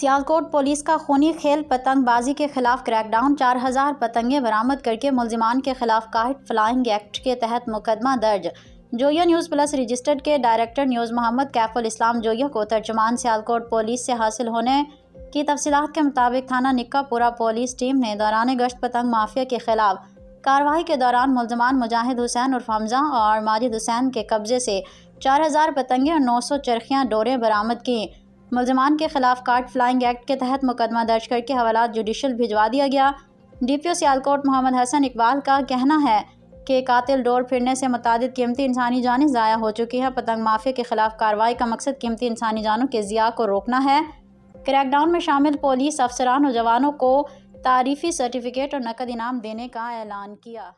Sialkot police کا خونی کھیل پتنگ بازی کے خلاف کریک ڈاؤن 4000 پتنگیں برآمد کر کے ملزمان کے خلاف کائٹ فلائنگ ایکٹ کے تحت مقدمہ درج۔ جویا نیوز پلس رجسٹرڈ کے ڈائریکٹر نیوز محمد کیف الاسلام جویا کو ترجمان سیالکوٹ پولیس سے حاصل ہونے کی تفصیلات کے مطابق تھانہ نکا پورہ پولیس ٹیم نے دوران گشت پتنگ مافیا کے خلاف کارروائی کے دوران ملزمان مجاہد حسین عرف حمزہ اور ماجد حسین کے قبضے سے 4000 پتنگیں اور 900 چرخیاں ڈوریں برآمد کیں۔ ملزمان کے خلاف کائٹ فلائنگ ایکٹ کے تحت مقدمہ درج کر کے حوالات جوڈیشل بھجوا دیا گیا۔ ڈی پی او سیالکوٹ محمد حسن اقبال کا کہنا ہے کہ قاتل ڈور پھرنے سے متعدد قیمتی انسانی جانیں ضائع ہو چکی ہیں۔ پتنگ مافیا کے خلاف کارروائی کا مقصد قیمتی انسانی جانوں کے ضیاع کو روکنا ہے۔ کریک ڈاؤن میں شامل پولیس افسران اور جوانوں کو تعریفی سرٹیفکیٹ اور نقد انعام دینے کا اعلان کیا۔